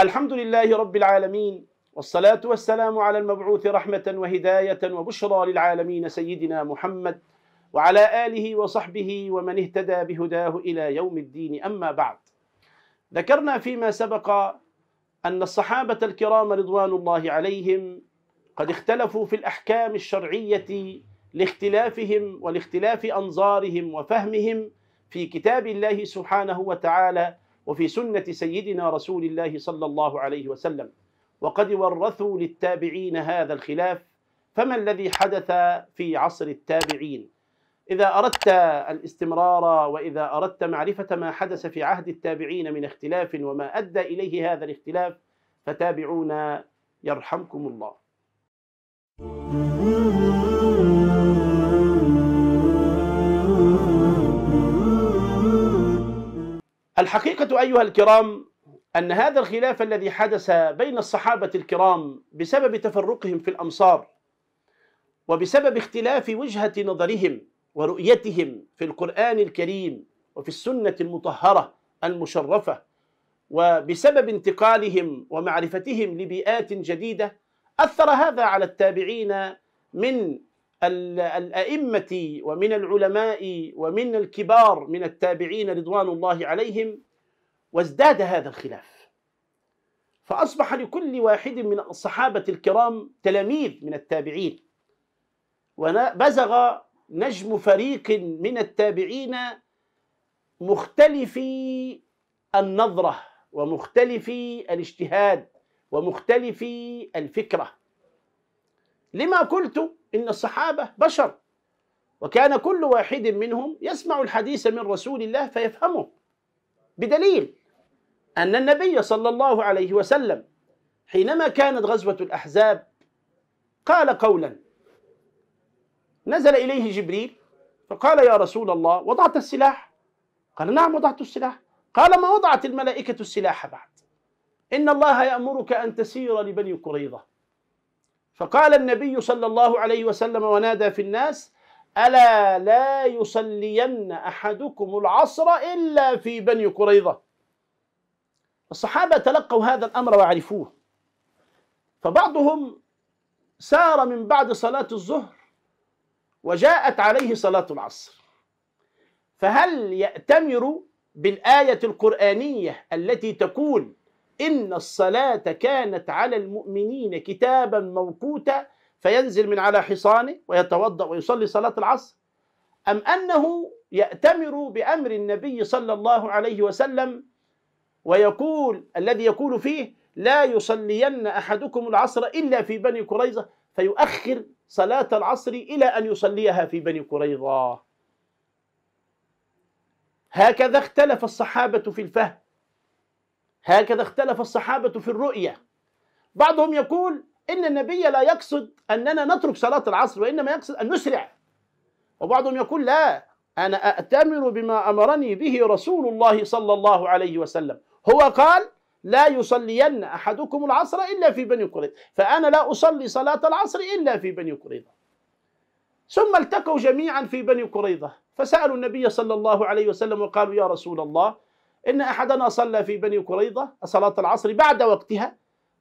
الحمد لله رب العالمين، والصلاة والسلام على المبعوث رحمة وهداية وبشرى للعالمين سيدنا محمد وعلى آله وصحبه ومن اهتدى بهداه إلى يوم الدين. أما بعد، ذكرنا فيما سبق أن الصحابة الكرام رضوان الله عليهم قد اختلفوا في الأحكام الشرعية لاختلافهم ولاختلاف أنظارهم وفهمهم في كتاب الله سبحانه وتعالى وفي سنة سيدنا رسول الله صلى الله عليه وسلم، وقد ورثوا للتابعين هذا الخلاف. فما الذي حدث في عصر التابعين؟ إذا أردت الاستمرار وإذا أردت معرفة ما حدث في عهد التابعين من اختلاف وما أدى إليه هذا الاختلاف فتابعونا يرحمكم الله. الحقيقة أيها الكرام أن هذا الخلاف الذي حدث بين الصحابة الكرام بسبب تفرقهم في الأمصار وبسبب اختلاف وجهة نظرهم ورؤيتهم في القرآن الكريم وفي السنة المطهرة المشرفة، وبسبب انتقالهم ومعرفتهم لبيئات جديدة، أثر هذا على التابعين من الأئمة ومن العلماء ومن الكبار من التابعين رضوان الله عليهم، وازداد هذا الخلاف، فأصبح لكل واحد من الصحابة الكرام تلاميذ من التابعين، وبزغ نجم فريق من التابعين مختلفي النظرة ومختلفي الاجتهاد ومختلفي الفكرة. لما قلت إن الصحابة بشر، وكان كل واحد منهم يسمع الحديث من رسول الله فيفهمه، بدليل أن النبي صلى الله عليه وسلم حينما كانت غزوة الأحزاب قال قولا، نزل إليه جبريل فقال: يا رسول الله، وضعت السلاح؟ قال: نعم وضعت السلاح. قال: ما وضعت الملائكة السلاح بعد؟ إن الله يأمرك أن تسير لبني قريظة. فقال النبي صلى الله عليه وسلم ونادى في الناس: ألا لا يصلين أحدكم العصر إلا في بني قريظة. الصحابة تلقوا هذا الأمر وعرفوه، فبعضهم سار من بعد صلاة الظهر وجاءت عليه صلاة العصر، فهل يأتمر بالآية القرآنية التي تقول إن الصلاة كانت على المؤمنين كتابا موقوتا فينزل من على حصانه ويتوضأ ويصلي صلاة العصر، أم أنه يأتمر بأمر النبي صلى الله عليه وسلم ويقول الذي يقول فيه: لا يصلين أحدكم العصر إلا في بني قريظة، فيؤخر صلاة العصر إلى أن يصليها في بني قريظة؟ هكذا اختلف الصحابة في الفهم، هكذا اختلف الصحابة في الرؤية. بعضهم يقول إن النبي لا يقصد أننا نترك صلاة العصر، وإنما يقصد أن نسرع. وبعضهم يقول: لا، أنا أأتمر بما أمرني به رسول الله صلى الله عليه وسلم، هو قال: لا يصلين أحدكم العصر إلا في بني قريظة، فأنا لا أصلي صلاة العصر إلا في بني قريظة. ثم التقوا جميعا في بني قريظة فسألوا النبي صلى الله عليه وسلم وقالوا: يا رسول الله، إن أحدنا صلى في بني قريظة صلاة العصر بعد وقتها،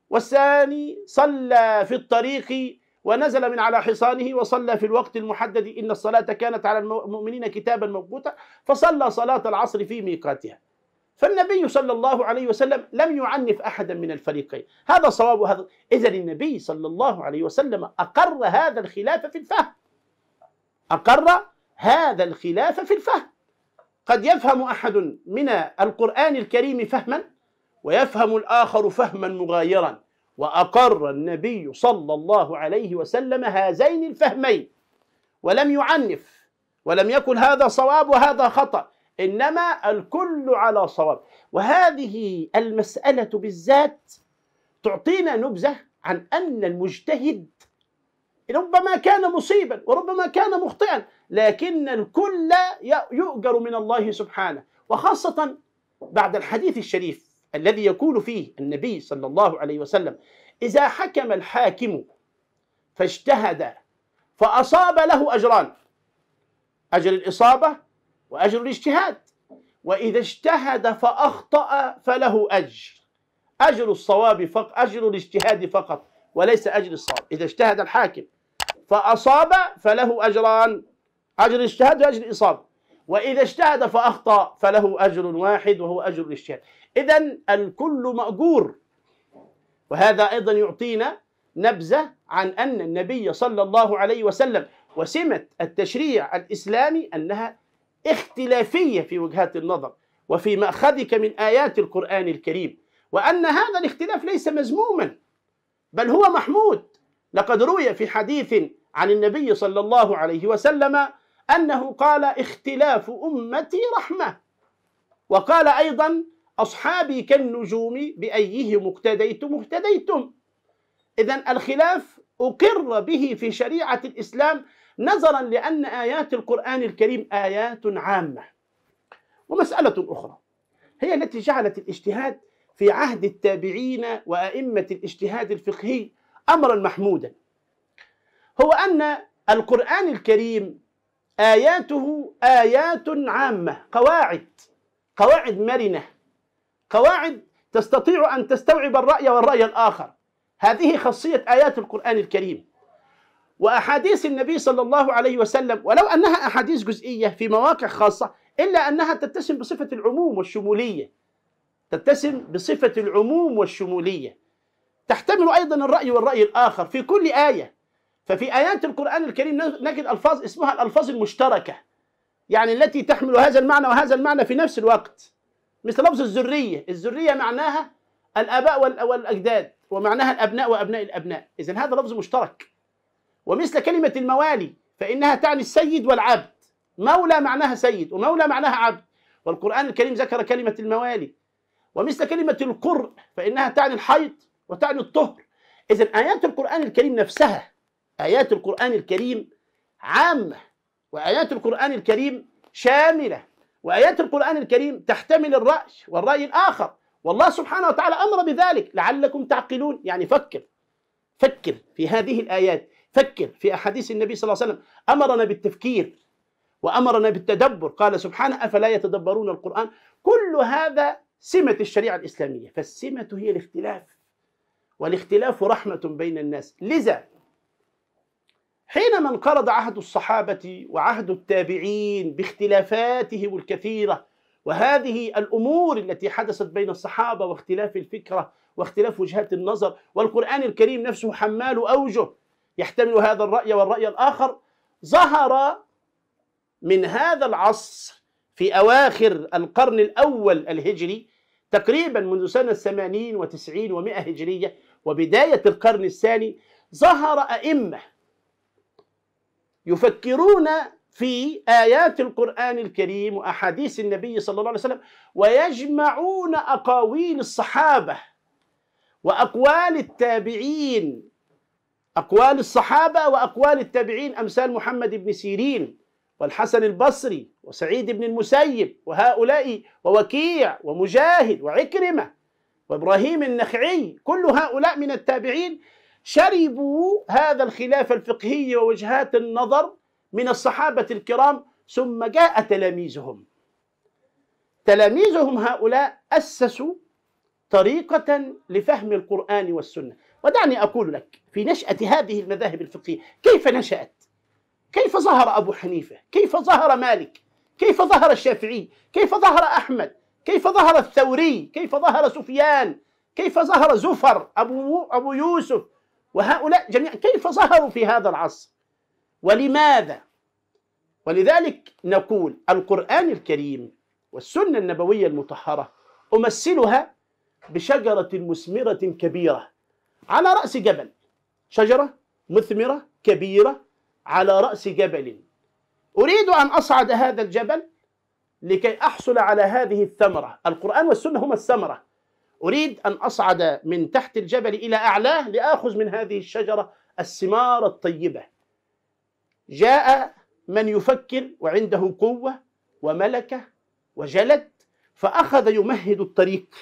والثاني صلى في الطريق ونزل من على حصانه وصلى في الوقت المحدد، إن الصلاة كانت على المؤمنين كتابا موقوتا، فصلى صلاة العصر في ميقاتها. فالنبي صلى الله عليه وسلم لم يعنف أحدا من الفريقين، هذا صواب وهذا. إذن النبي صلى الله عليه وسلم أقر هذا الخلاف في الفهم، أقر هذا الخلاف في الفهم. قد يفهم أحد من القرآن الكريم فهما ويفهم الآخر فهما مغايرا، وأقر النبي صلى الله عليه وسلم هذين الفهمين ولم يعنف، ولم يقل هذا صواب وهذا خطأ، إنما الكل على صواب. وهذه المسألة بالذات تعطينا نبذة عن أن المجتهد ربما كان مصيبا وربما كان مخطئا، لكن الكل يؤجر من الله سبحانه، وخاصة بعد الحديث الشريف الذي يقول فيه النبي صلى الله عليه وسلم: إذا حكم الحاكم فاجتهد فأصاب له أجران، أجر الإصابة وأجر الاجتهاد، وإذا اجتهد فأخطأ فله أجر أجر الصواب فقط، أجر الاجتهاد فقط وليس أجر الصواب. إذا اجتهد الحاكم فأصاب فله أجران، أجر الاجتهاد وأجر الإصابة، وإذا اجتهد فأخطأ فله أجر واحد وهو أجر الاجتهاد. إذن الكل مأجور. وهذا أيضا يعطينا نبذة عن أن النبي صلى الله عليه وسلم وسمة التشريع الإسلامي أنها اختلافية في وجهات النظر وفي مأخذك من آيات القرآن الكريم، وأن هذا الاختلاف ليس مذموما بل هو محمود. لقد روي في حديث عن النبي صلى الله عليه وسلم أنه قال: اختلاف أمتي رحمة، وقال أيضا: أصحابي كالنجوم بأيهم اقتديتم اهتديتم. إذن الخلاف أقر به في شريعة الإسلام نظرا لأن آيات القرآن الكريم آيات عامة. ومسألة أخرى هي التي جعلت الاجتهاد في عهد التابعين وأئمة الاجتهاد الفقهي أمرا محمودا، هو أن القرآن الكريم آياته آيات عامة، قواعد مرنة، قواعد تستطيع أن تستوعب الرأي والرأي الآخر. هذه خاصية آيات القرآن الكريم. وأحاديث النبي صلى الله عليه وسلم ولو أنها أحاديث جزئية في مواقع خاصة إلا أنها تتسم بصفة العموم والشمولية، تتسم بصفة العموم والشمولية، تحتمل أيضا الرأي والرأي الآخر في كل آية. ففي آيات القرآن الكريم نجد ألفاظ اسمها الألفاظ المشتركة، يعني التي تحمل هذا المعنى وهذا المعنى في نفس الوقت، مثل لفظ الذرية. الذرية معناها الآباء والأجداد، ومعناها الأبناء وأبناء الأبناء، إذن هذا لفظ مشترك. ومثل كلمة الموالي فإنها تعني السيد والعبد، مولى معناها سيد ومولى معناها عبد، والقرآن الكريم ذكر كلمة الموالي. ومثل كلمة القرء فإنها تعني الحيض وتعني الطهر. إذن آيات القرآن الكريم نفسها، آيات القرآن الكريم عامة، وآيات القرآن الكريم شاملة، وآيات القرآن الكريم تحتمل الرأي والرأي الآخر، والله سبحانه وتعالى أمر بذلك لعلكم تعقلون. يعني فكر في هذه الآيات، فكر في أحاديث النبي صلى الله عليه وسلم، أمرنا بالتفكير وأمرنا بالتدبر. قال سبحانه: أفلا يتدبرون القرآن. كل هذا سمة الشريعة الإسلامية، فالسمة هي الاختلاف، والاختلاف رحمة بين الناس. لذا حينما انقرض عهد الصحابة وعهد التابعين باختلافاتهم الكثيرة وهذه الأمور التي حدثت بين الصحابة واختلاف الفكرة واختلاف وجهات النظر، والقرآن الكريم نفسه حمال أوجه يحتمل هذا الرأي والرأي الآخر، ظهر من هذا العصر في أواخر القرن الأول الهجري تقريبا منذ سنة 80 و90 و100 هجرية وبداية القرن الثاني، ظهر أئمة يفكرون في آيات القرآن الكريم وأحاديث النبي صلى الله عليه وسلم، ويجمعون أقاويل الصحابة وأقوال التابعين، أقوال الصحابة وأقوال التابعين، أمثال محمد بن سيرين والحسن البصري وسعيد بن المسيب وهؤلاء، ووكيع ومجاهد وعكرمة وإبراهيم النخعي. كل هؤلاء من التابعين شربوا هذا الخلاف الفقهي ووجهات النظر من الصحابة الكرام، ثم جاء تلاميذهم هؤلاء أسسوا طريقة لفهم القرآن والسنة. ودعني أقول لك في نشأة هذه المذاهب الفقهية كيف نشأت، كيف ظهر أبو حنيفة، كيف ظهر مالك، كيف ظهر الشافعي، كيف ظهر أحمد، كيف ظهر الثوري، كيف ظهر سفيان، كيف ظهر زفر أبو يوسف، وهؤلاء جميعا كيف ظهروا في هذا العصر ولماذا؟ ولذلك نقول القرآن الكريم والسنة النبوية المطهرة أمثلها بشجرة مثمرة كبيرة على رأس جبل، شجرة مثمرة كبيرة على رأس جبل. أريد أن أصعد هذا الجبل لكي أحصل على هذه الثمرة. القرآن والسنة هما الثمرة. أريد أن أصعد من تحت الجبل إلى أعلاه لآخذ من هذه الشجرة الثمار الطيبة. جاء من يفكر وعنده قوة وملكة وجلد، فأخذ يمهد الطريق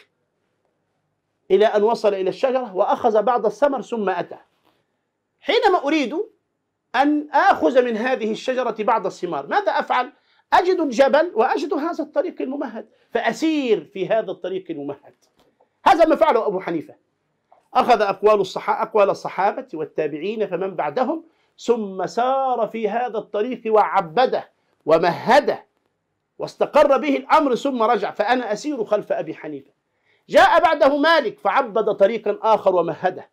إلى أن وصل إلى الشجرة وأخذ بعض الثمر ثم أتى. حينما أريد أن آخذ من هذه الشجرة بعض الثمار، ماذا أفعل؟ أجد الجبل وأجد هذا الطريق الممهد، فأسير في هذا الطريق الممهد. هذا ما فعله أبو حنيفة، أخذ أقوال الصحابة والتابعين فمن بعدهم، ثم سار في هذا الطريق وعبده ومهده واستقر به الأمر، ثم رجع. فأنا أسير خلف أبي حنيفة. جاء بعده مالك فعبد طريقا آخر ومهده،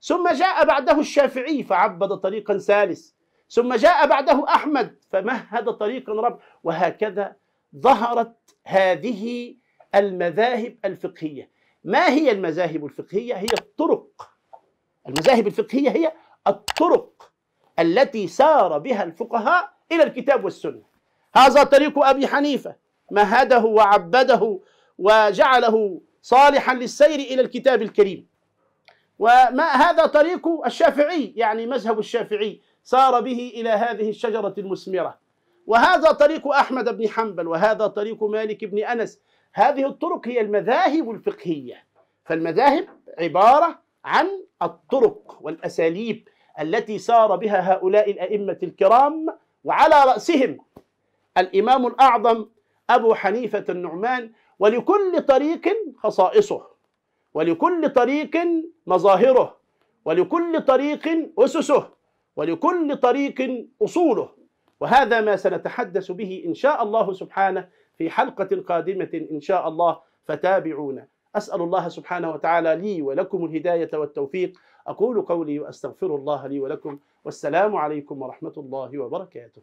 ثم جاء بعده الشافعي فعبد طريقا ثالث، ثم جاء بعده أحمد فمهد طريقا رابع، وهكذا ظهرت هذه المذاهب الفقهية. ما هي المذاهب الفقهية؟ هي الطرق. المذاهب الفقهية هي الطرق التي سار بها الفقهاء إلى الكتاب والسنة. هذا طريق أبي حنيفة، مهده وعبده وجعله صالحا للسير إلى الكتاب الكريم. وما هذا طريق الشافعي، يعني مذهب الشافعي سار به إلى هذه الشجرة المثمرة. وهذا طريق أحمد بن حنبل، وهذا طريق مالك بن أنس. هذه الطرق هي المذاهب الفقهية. فالمذاهب عبارة عن الطرق والأساليب التي سار بها هؤلاء الأئمة الكرام، وعلى رأسهم الإمام الأعظم أبو حنيفة النعمان. ولكل طريق خصائصه، ولكل طريق مظاهره، ولكل طريق أسسه، ولكل طريق أصوله. وهذا ما سنتحدث به إن شاء الله سبحانه في حلقة قادمة إن شاء الله، فتابعونا. أسأل الله سبحانه وتعالى لي ولكم الهداية والتوفيق. أقول قولي وأستغفر الله لي ولكم، والسلام عليكم ورحمة الله وبركاته.